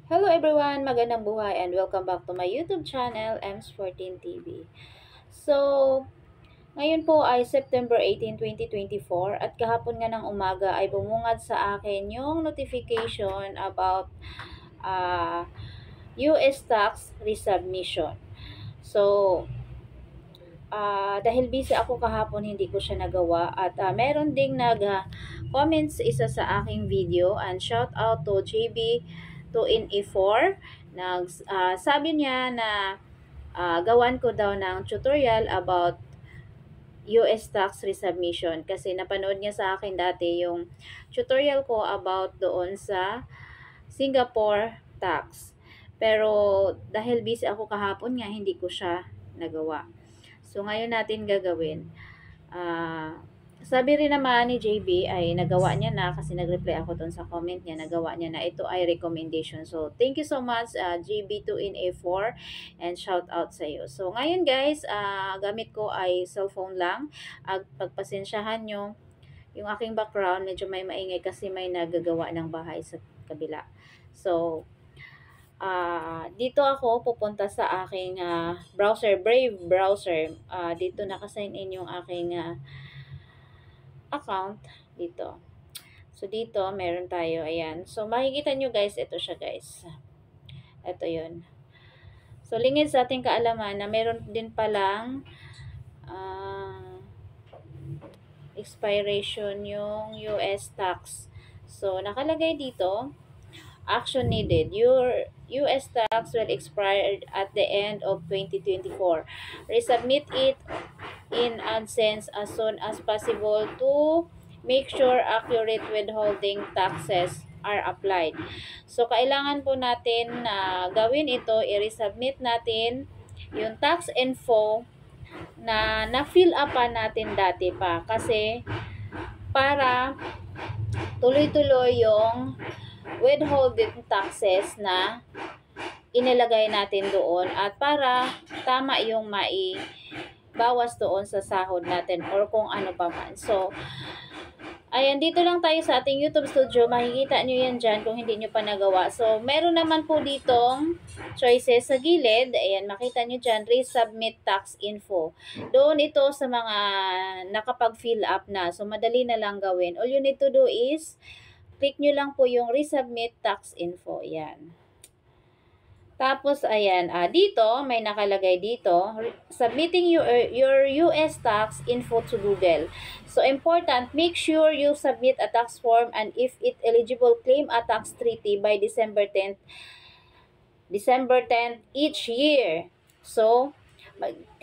Hello everyone, magandang buhay and welcome back to my YouTube channel, EMS14 TV. So, ngayon po ay September 18, 2024 at kahapon nga ng umaga ay bumungad sa akin yung notification about US tax resubmission. So, dahil busy ako kahapon, hindi ko siya nagawa at meron ding comments isa sa aking video and shout out to JB 2NE4. Sabi niya na gawan ko daw ng tutorial about US tax resubmission kasi napanood niya sa akin dati yung tutorial ko about doon sa Singapore tax. Pero dahil busy ako kahapon nga, hindi ko siya nagawa. So, ngayon natin gagawin. Sabi rin naman ni JB ay nagawa niya na kasi nag-reply ako dun sa comment niya, nagawa niya na ito ay recommendation. So, thank you so much JB2NA4 and shout out sa iyo. So, ngayon guys, gamit ko ay cellphone lang. Pagpasensyahan nyo, yung aking background medyo may maingay kasi may nagagawa ng bahay sa kabila. So, dito ako pupunta sa aking browser, Brave browser. Dito nakasign in yung aking account dito. So, dito meron tayo, ayan. So, makikita nyo guys, ito siya guys. Ito yun. So, lingid sa ating kaalaman na meron din palang expiration yung US tax. So, nakalagay dito, action needed. Your US tax will expire at the end of 2024. Resubmit it in AdSense as soon as possible to make sure accurate withholding taxes are applied. So, kailangan po natin na gawin ito, i-resubmit natin yung tax info na na-fill upan natin dati pa kasi para tuloy-tuloy yung withholding taxes na inilagay natin doon at para tama yung bawas doon sa sahod natin or kung ano pa man. So, ayan, dito lang tayo sa ating YouTube studio. Makikita nyo yan dyan kung hindi nyo pa nagawa. So, meron naman po ditong choices sa gilid. Ayan, makita nyo dyan, resubmit tax info. Doon ito sa mga nakapag-fill up na. So, madali na lang gawin. All you need to do is, click nyo lang po yung resubmit tax info. Ayan. Tapos, ayan, dito, may nakalagay dito, submitting your US tax info to Google. So, important, make sure you submit a tax form and if it eligible, claim a tax treaty by December 10 each year. So,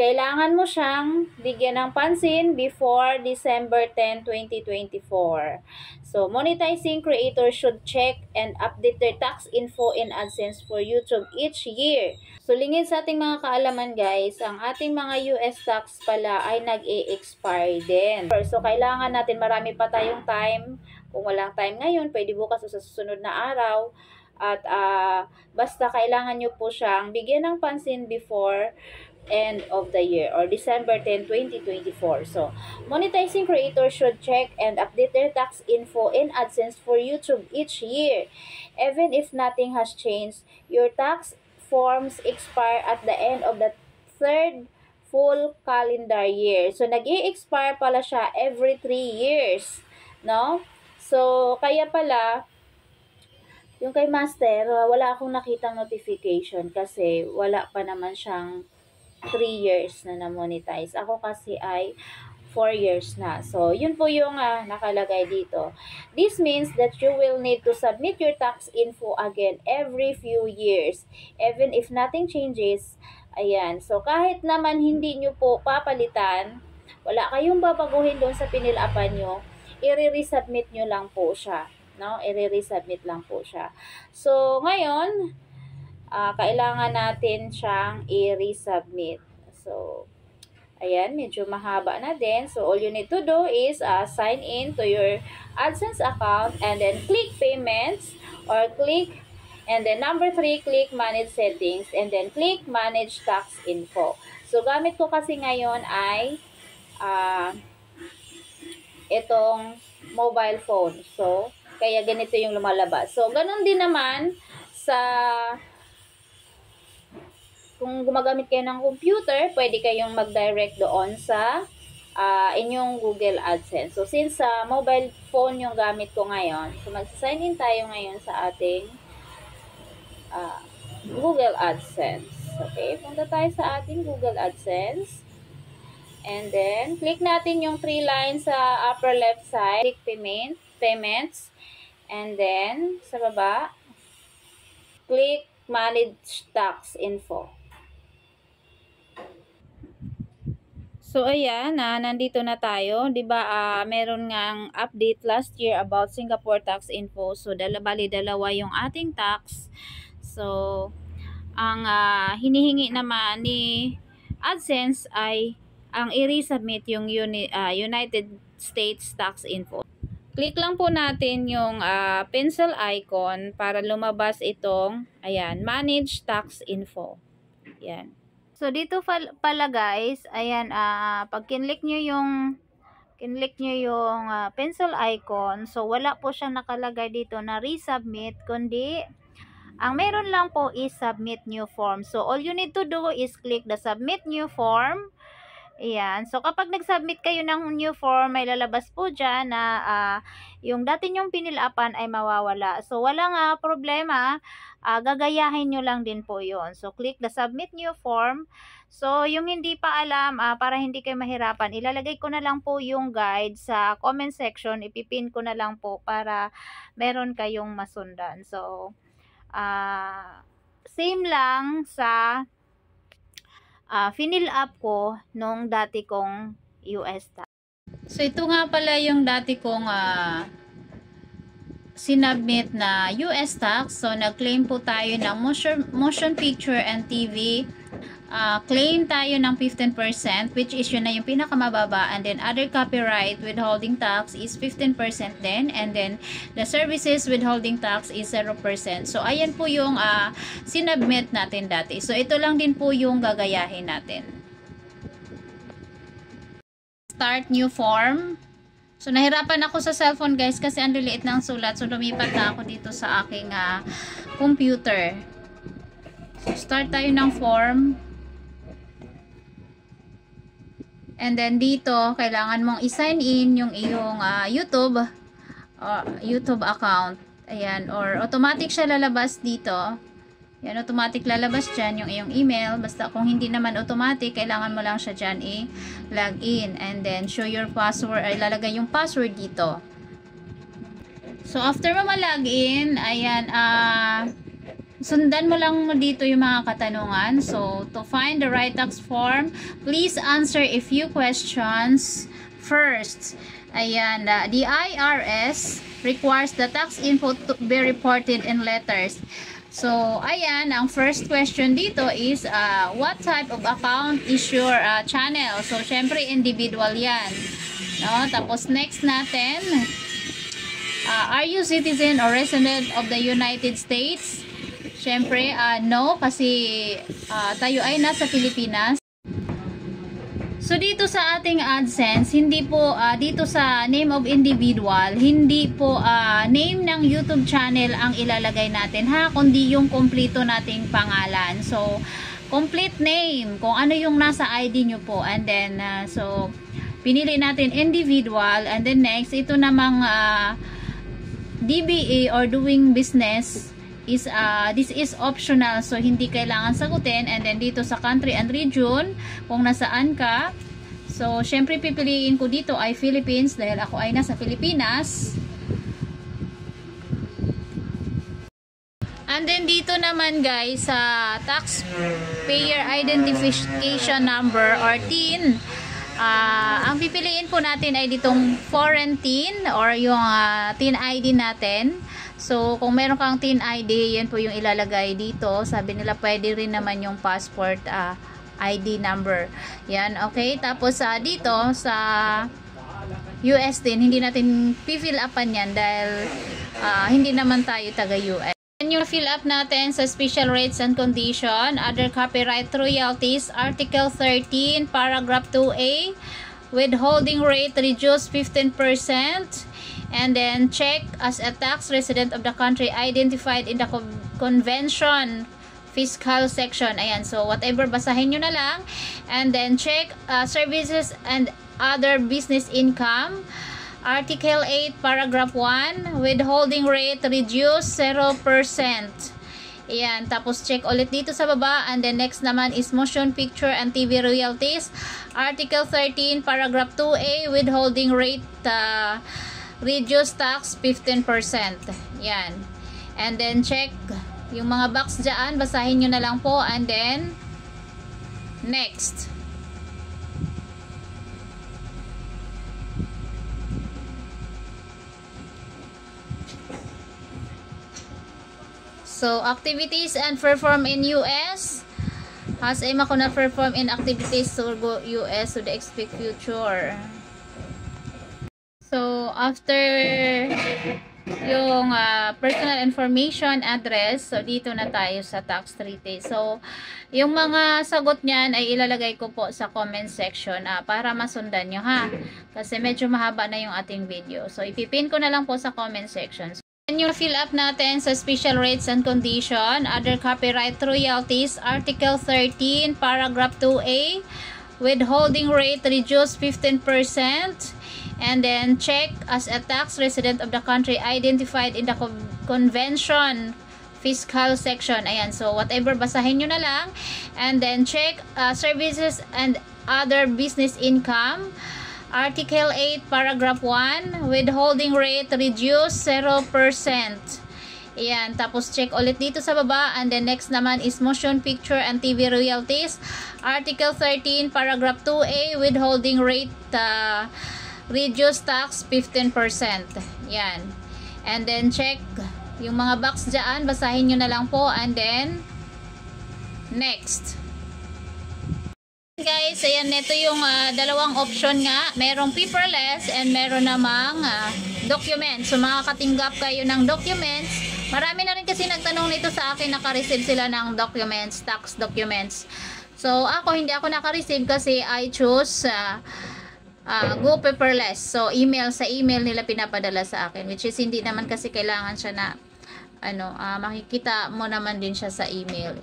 kailangan mo siyang bigyan ng pansin before December 10, 2024. So, monetizing creators should check and update their tax info in AdSense for YouTube each year. So, lingid sa ating mga kaalaman guys, ang ating mga US tax pala ay nag-e-expire din. So, kailangan natin, marami pa tayong time. Kung walang time ngayon, pwede bukas o sa susunod na araw. At basta kailangan nyo po siyang bigyan ng pansin before end of the year or December 10, 2024. So, monetizing creators should check and update their tax info in AdSense for YouTube each year. Even if nothing has changed, your tax forms expire at the end of the third full calendar year. So, nag-i-expire pala siya every 3 years. No? So, kaya pala, yung kay Master, wala akong nakitang notification kasi wala pa naman siyang 3 years na na-monetize. Ako kasi ay 4 years na. So, yun po yung nakalagay dito. This means that you will need to submit your tax info again every few years. Even if nothing changes, ayan. So, kahit naman hindi nyo po papalitan, wala kayong babaguhin doon sa pinilapan nyo, i-resubmit nyo lang po siya. No? I-resubmit lang po siya. So, ngayon, kailangan natin siyang i-resubmit. So, ayan, medyo mahaba na din. So, all you need to do is sign in to your AdSense account and then click payments or click, and then number 3, click manage settings and then click manage tax info. So, gamit ko kasi ngayon ay itong mobile phone. So, kaya ganito yung lumalabas. So, ganun din naman kung gumagamit kayo ng computer, pwede kayong mag-direct doon sa inyong Google AdSense. So, since mobile phone yung gamit ko ngayon, so mag-sign in tayo ngayon sa ating Google AdSense. Okay, punta tayo sa ating Google AdSense. And then, click natin yung 3 lines sa upper left side. Click payments. And then, sa baba, click manage tax info. So, ayan, nandito na tayo. Diba, meron ngang update last year about Singapore tax info. So, dalawa yung ating tax. So, ang hinihingi naman ni AdSense ay ang i-resubmit yung United States tax info. Click lang po natin yung pencil icon para lumabas itong, ayan, manage tax info. Ayan. So, dito pala guys, ayan, pag kinlik nyo yung pencil icon, so wala po siyang nakalagay dito na resubmit, kundi ang meron lang po is submit new form. So, all you need to do is click the submit new form. Ayan. So, kapag nag-submit kayo ng new form, may lalabas po dyan na yung dati nyong pinilapan ay mawawala. So, walang problema. Gagayahin nyo lang din po yon. So, click the submit new form. So, yung hindi pa alam, para hindi kayo mahirapan, ilalagay ko na lang po yung guide sa comment section. Ipipin ko na lang po para meron kayong masundan. So, same lang sa finil up ko nung dati kong US tax. So, ito nga pala yung dati kong sinubmit na US tax. So, nag-claim po tayo ng motion picture and TV. Claim tayo ng 15%, which is yun na yung pinakamababa, and then other copyright withholding tax is 15% din, and then the services withholding tax is 0%. So, ayan po yung sinubmit natin dati. So, ito lang din po yung gagayahin natin. Start new form. So, nahirapan ako sa cellphone guys kasi ang liliit ng sulat. So, lumipat na ako dito sa aking computer. So, start tayo ng form. And then dito, kailangan mong i-sign in yung iyong YouTube account. Ayan, or automatic siya lalabas dito. Yan, automatic lalabas dyan yung iyong email. Basta kung hindi naman automatic, kailangan mo lang siya dyan i-log in. And then, show your password, ay lalagay yung password dito. So, after mo ma-log in, ayan, sundan mo lang dito yung mga katanungan. So, to find the right tax form, please answer a few questions first. Ayan, the IRS requires the tax info to be reported in letters. So, ayan, ang first question dito is, what type of account is your channel? So, syempre, individual yan. No? Tapos, next natin, are you citizen or resident of the United States? Syempre, no, kasi tayo ay nasa Pilipinas. So, dito sa ating AdSense, hindi po, dito sa name of individual, hindi po name ng YouTube channel ang ilalagay natin, kundi yung kompleto nating pangalan. So, complete name, kung ano yung nasa ID nyo po. And then, so, pinili natin individual. And then next, ito namang DBA or doing business, is this is optional, so hindi kailangan sagutin. And then dito sa country and region, kung nasaan ka, so syempre pipiliin ko dito ay Philippines dahil ako ay nasa Pilipinas. And then dito naman guys, sa taxpayer identification number or TIN, ang pipiliin po natin ay ditong foreign TIN or yung TIN ID natin. So, kung meron kang TIN ID, yan po yung ilalagay dito. Sabi nila, pwede rin naman yung passport ID number. Yan, okay? Tapos, dito, sa US din, hindi natin fill upan yan dahil hindi naman tayo taga-US. And yung fill up natin sa special rates and condition, other copyright royalties, Article 13, Paragraph 2A, withholding rate reduced 15%. And then check as a tax resident of the country identified in the convention fiscal section. Ayan, so whatever, basahin nyo na lang. And then check services and other business income. Article 8, paragraph 1, withholding rate reduced 0%. Ayan, tapos check ulit dito sa baba. And then next naman is motion picture and TV royalties. Article 13, paragraph 2A, withholding rate reduced tax 15%. Yan. And then check yung mga box dyan, basahin nyo na lang po. And then next. So activities and perform in US. Has aim ako na perform in activities to go US to the expect future. So, after yung personal information, address, so dito na tayo sa tax treaty. So, yung mga sagot niyan ay ilalagay ko po sa comment section para masundan nyo ha. Kasi medyo mahaba na yung ating video. So, ipipin ko na lang po sa comment section. So, yung fill up natin sa special rates and condition, other copyright royalties, Article 13, paragraph 2A, withholding rate reduced 15%. And then check as a tax resident of the country identified in the convention fiscal section. Ayan, so whatever, basahin nyo na lang. And then check services and other business income. Article 8, paragraph 1, withholding rate reduced 0%. Ayan, tapos check ulit dito sa baba. And then next naman is motion picture and TV royalties. Article 13, paragraph 2A, withholding rate reduced tax 15%. Yan. And then check yung mga box dyan, basahin nyo na lang po. And then next. Guys, ayan, ito yung dalawang option nga. Merong paperless and meron namang documents. So makakatinggap kayo ng documents. Marami na rin kasi nagtanong nito sa akin, naka-receive sila ng documents, tax documents. So ako, hindi ako naka-receive kasi I choose go paperless. So email, sa email nila pinapadala sa akin, which is hindi naman kasi kailangan siya na makikita mo naman din siya sa email.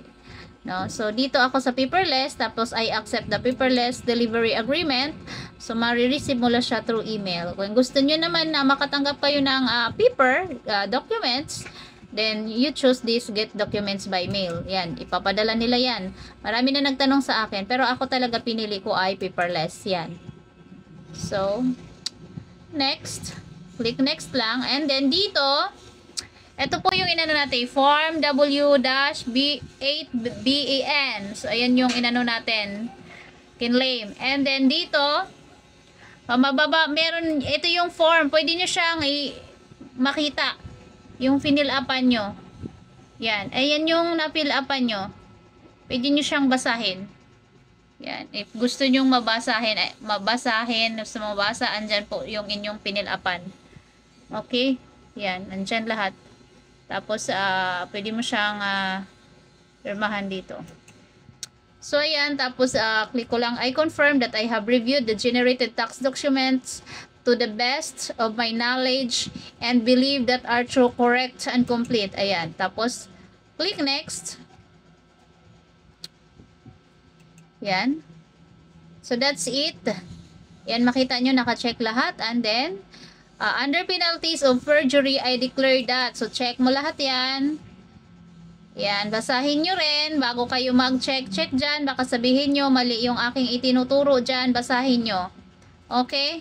No? So dito ako sa paperless, tapos I accept the paperless delivery agreement. So marireceive mo lang siya through email. Kung gusto niyo naman na makatanggap kayo ng paper documents, then you choose this get documents by mail. Yan, ipapadala nila yan. Marami na nagtanong sa akin, pero ako talaga pinili ko ay paperless. Yan. So, next. Click next lang. And then dito, ito po yung inano natin, Form W-8BAN. So, ayan yung inano natin, kinlaim. And then dito, mababa, meron, ito yung form. Pwede nyo siyang makita. Yung finil-upan nyo. Yan. Ayan yung napil-upan nyo. Pwede nyo siyang basahin. Yan. If gusto nyong mabasahin, sa mabasa, andyan po yung inyong pinil-upan. Okay? Yan. Andyan lahat. Tapos, pwede mo siyang pirmahan dito. So, ayan. Tapos, click ko lang, I confirm that I have reviewed the generated tax documents to the best of my knowledge and believe that are true, correct, and complete. Ayan. Tapos, click next. Yan. So, that's it. Yan, makita nyo, naka-check lahat. And then, under penalties of perjury, I declare that. So, check mo lahat yan. Yan, basahin nyo rin. Bago kayo mag-check dyan, baka sabihin nyo, mali yung aking itinuturo dyan. Basahin nyo. Okay?